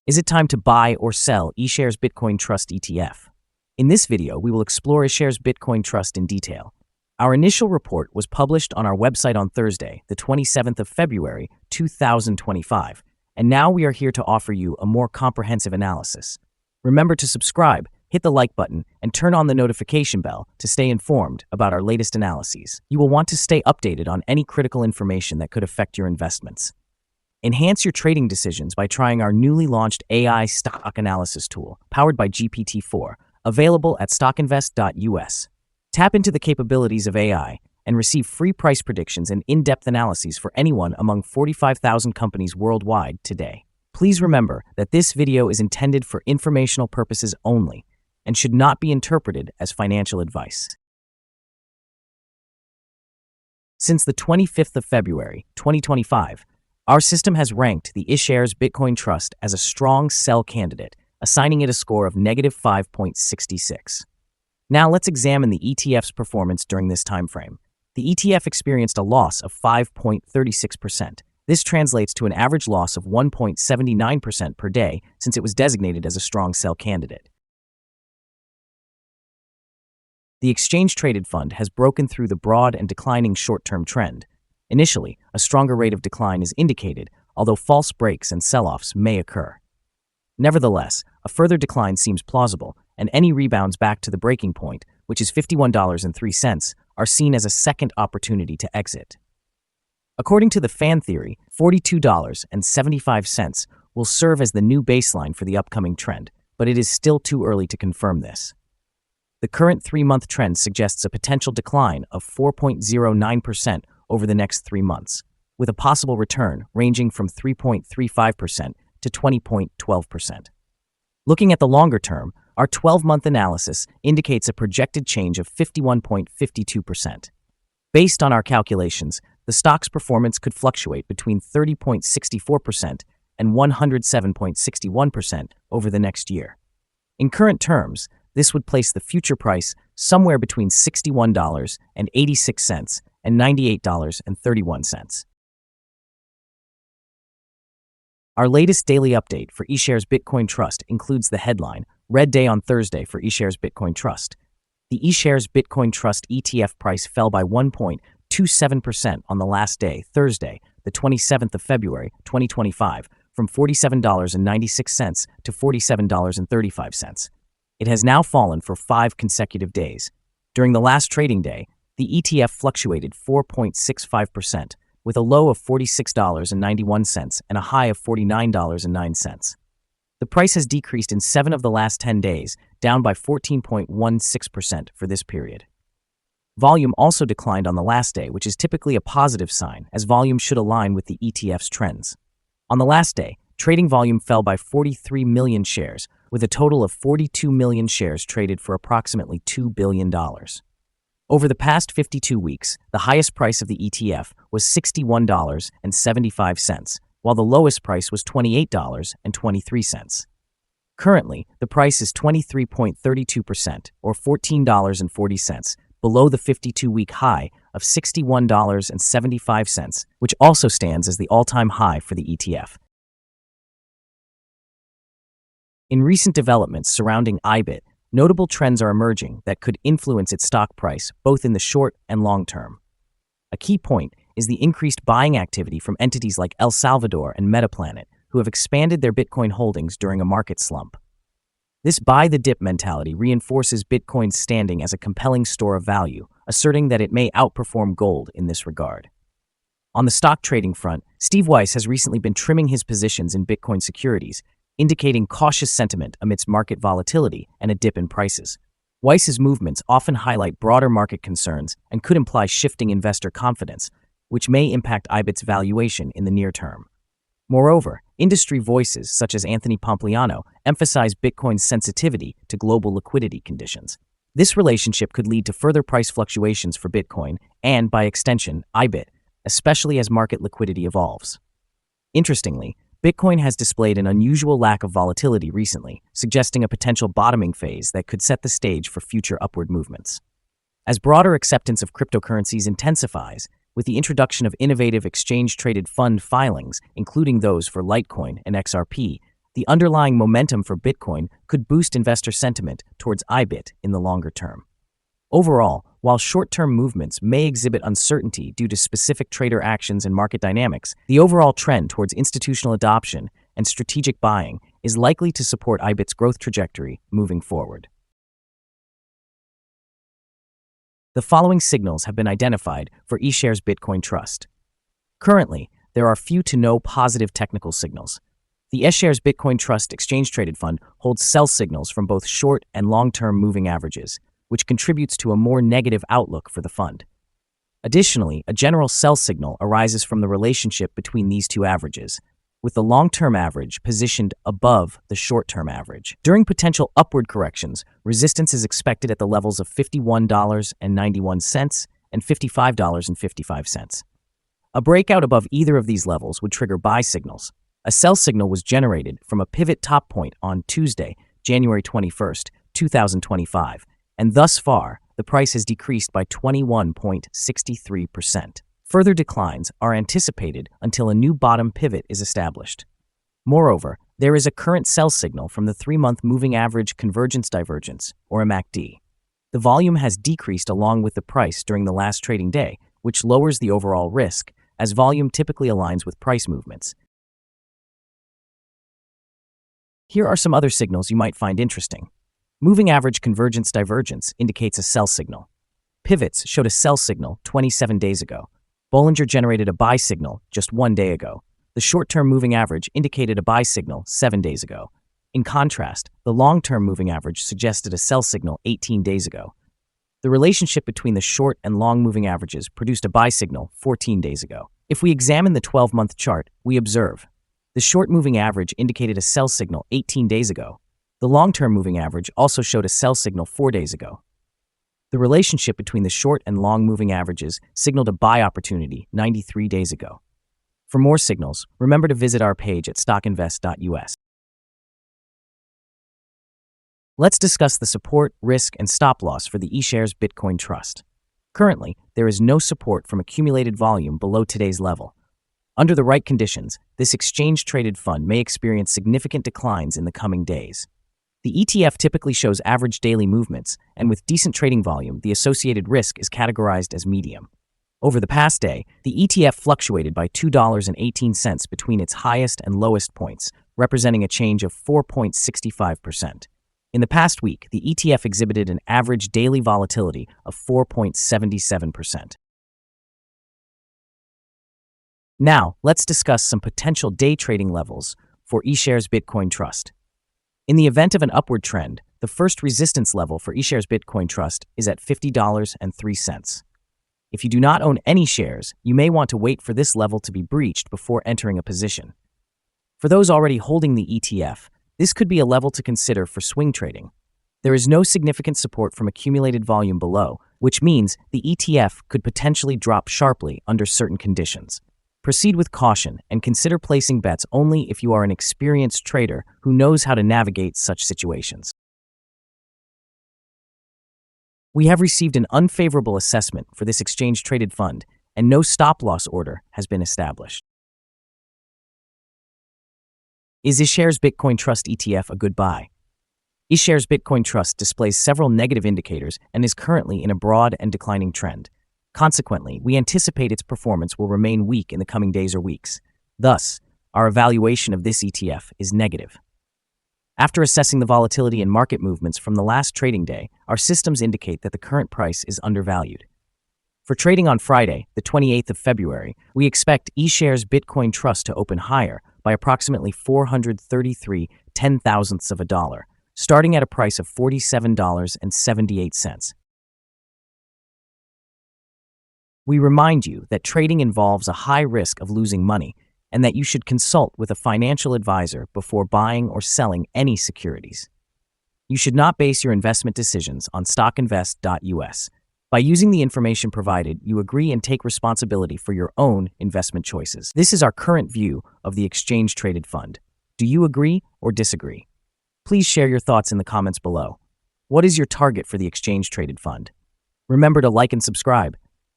Is it time to buy or sell Ishares Bitcoin Trust ETF? In this video, we will explore Ishares Bitcoin Trust in detail. Our initial report was published on our website on Thursday, the 27th of February, 2025, and now we are here to offer you a more comprehensive analysis. Remember to subscribe, hit the like button, and turn on the notification bell to stay informed about our latest analyses. You will want to stay updated on any critical information that could affect your investments. Enhance your trading decisions by trying our newly launched AI stock analysis tool, powered by GPT-4, available at StockInvest.us. Tap into the capabilities of AI and receive free price predictions and in-depth analyses for anyone among 45,000 companies worldwide today. Please remember that this video is intended for informational purposes only and should not be interpreted as financial advice. Since the 25th of February, 2025, our system has ranked the Ishares Bitcoin Trust as a strong sell candidate, assigning it a score of -5.66. Now let's examine the ETF's performance during this time frame. The ETF experienced a loss of 5.36%. This translates to an average loss of 1.79% per day since it was designated as a strong sell candidate. The exchange-traded fund has broken through the broad and declining short-term trend. Initially, a stronger rate of decline is indicated, although false breaks and sell-offs may occur. Nevertheless, a further decline seems plausible, and any rebounds back to the breaking point, which is $51.03, are seen as a second opportunity to exit. According to the fan theory, $42.75 will serve as the new baseline for the upcoming trend, but it is still too early to confirm this. The current 3-month trend suggests a potential decline of 4.09% over the next 3 months, with a possible return ranging from 3.35% to 20.12%. Looking at the longer term, our 12-month analysis indicates a projected change of 51.52%. Based on our calculations, the stock's performance could fluctuate between 30.64% and 107.61% over the next year. In current terms, this would place the future price somewhere between $61.86 and $98.31. Our latest daily update for Ishares Bitcoin Trust includes the headline, Red Day on Thursday for Ishares Bitcoin Trust. The Ishares Bitcoin Trust ETF price fell by 1.27% on the last day, Thursday, the 27th of February, 2025, from $47.96 to $47.35. It has now fallen for 5 consecutive days. During the last trading day, the ETF fluctuated 4.65%, with a low of $46.91 and a high of $49.09. The price has decreased in 7 of the last 10 days, down by 14.16% for this period. Volume also declined on the last day, which is typically a positive sign, as volume should align with the ETF's trends. On the last day, trading volume fell by 43 million shares, with a total of 42 million shares traded for approximately $2 billion. Over the past 52 weeks, the highest price of the ETF was $61.75, while the lowest price was $28.23. Currently, the price is 23.32%, or $14.40, below the 52-week high of $61.75, which also stands as the all-time high for the ETF. In recent developments surrounding IBIT, notable trends are emerging that could influence its stock price both in the short and long term. A key point is the increased buying activity from entities like El Salvador and Metaplanet, who have expanded their Bitcoin holdings during a market slump. This buy-the-dip mentality reinforces Bitcoin's standing as a compelling store of value, asserting that it may outperform gold in this regard. On the stock trading front, Steve Weiss has recently been trimming his positions in Bitcoin securities, indicating cautious sentiment amidst market volatility and a dip in prices. Weiss's movements often highlight broader market concerns and could imply shifting investor confidence, which may impact IBIT's valuation in the near term. Moreover, industry voices such as Anthony Pompliano emphasize Bitcoin's sensitivity to global liquidity conditions. This relationship could lead to further price fluctuations for Bitcoin and, by extension, IBIT, especially as market liquidity evolves. Interestingly, Bitcoin has displayed an unusual lack of volatility recently, suggesting a potential bottoming phase that could set the stage for future upward movements. As broader acceptance of cryptocurrencies intensifies, with the introduction of innovative exchange-traded fund filings, including those for Litecoin and XRP, the underlying momentum for Bitcoin could boost investor sentiment towards IBIT in the longer term. Overall, while short-term movements may exhibit uncertainty due to specific trader actions and market dynamics, the overall trend towards institutional adoption and strategic buying is likely to support IBIT's growth trajectory moving forward. The following signals have been identified for Ishares Bitcoin Trust. Currently, there are few to no positive technical signals. The Ishares Bitcoin Trust exchange-traded fund holds sell signals from both short and long-term moving averages, which contributes to a more negative outlook for the fund. Additionally, a general sell signal arises from the relationship between these two averages, with the long-term average positioned above the short-term average. During potential upward corrections, resistance is expected at the levels of $51.91 and $55.55. A breakout above either of these levels would trigger buy signals. A sell signal was generated from a pivot top point on Tuesday, January 21st, 2025, and thus far, the price has decreased by 21.63%. Further declines are anticipated until a new bottom pivot is established. Moreover, there is a current sell signal from the 3-month moving average convergence divergence, or MACD. The volume has decreased along with the price during the last trading day, which lowers the overall risk, as volume typically aligns with price movements. Here are some other signals you might find interesting. Moving average convergence divergence indicates a sell signal. Pivots showed a sell signal 27 days ago. Bollinger generated a buy signal just 1 day ago. The short-term moving average indicated a buy signal 7 days ago. In contrast, the long-term moving average suggested a sell signal 18 days ago. The relationship between the short and long moving averages produced a buy signal 14 days ago. If we examine the 12-month chart, we observe the short moving average indicated a sell signal 18 days ago. The long-term moving average also showed a sell signal 4 days ago. The relationship between the short and long moving averages signaled a buy opportunity 93 days ago. For more signals, remember to visit our page at StockInvest.us. Let's discuss the support, risk, and stop loss for the Ishares Bitcoin Trust. Currently, there is no support from accumulated volume below today's level. Under the right conditions, this exchange-traded fund may experience significant declines in the coming days. The ETF typically shows average daily movements, and with decent trading volume, the associated risk is categorized as medium. Over the past day, the ETF fluctuated by $2.18 between its highest and lowest points, representing a change of 4.65%. In the past week, the ETF exhibited an average daily volatility of 4.77%. Now, let's discuss some potential day trading levels for Ishares Bitcoin Trust. In the event of an upward trend, the first resistance level for Ishares Bitcoin Trust is at $50.03. If you do not own any shares, you may want to wait for this level to be breached before entering a position. For those already holding the ETF, this could be a level to consider for swing trading. There is no significant support from accumulated volume below, which means the ETF could potentially drop sharply under certain conditions. Proceed with caution and consider placing bets only if you are an experienced trader who knows how to navigate such situations. We have received an unfavorable assessment for this exchange-traded fund, and no stop-loss order has been established. Is Ishares Bitcoin Trust ETF a good buy? Ishares Bitcoin Trust displays several negative indicators and is currently in a broad and declining trend. Consequently, we anticipate its performance will remain weak in the coming days or weeks. Thus, our evaluation of this ETF is negative. After assessing the volatility and market movements from the last trading day, our systems indicate that the current price is undervalued. For trading on Friday, the 28th of February, we expect Ishares Bitcoin Trust to open higher by approximately 433/10,000ths of a dollar, starting at a price of $47.78. We remind you that trading involves a high risk of losing money and that you should consult with a financial advisor before buying or selling any securities. You should not base your investment decisions on StockInvest.us. By using the information provided, you agree and take responsibility for your own investment choices. This is our current view of the exchange-traded fund. Do you agree or disagree? Please share your thoughts in the comments below. What is your target for the exchange-traded fund? Remember to like and subscribe.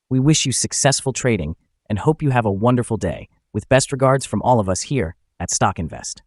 We wish you successful trading and hope you have a wonderful day. With best regards from all of us here at StockInvest.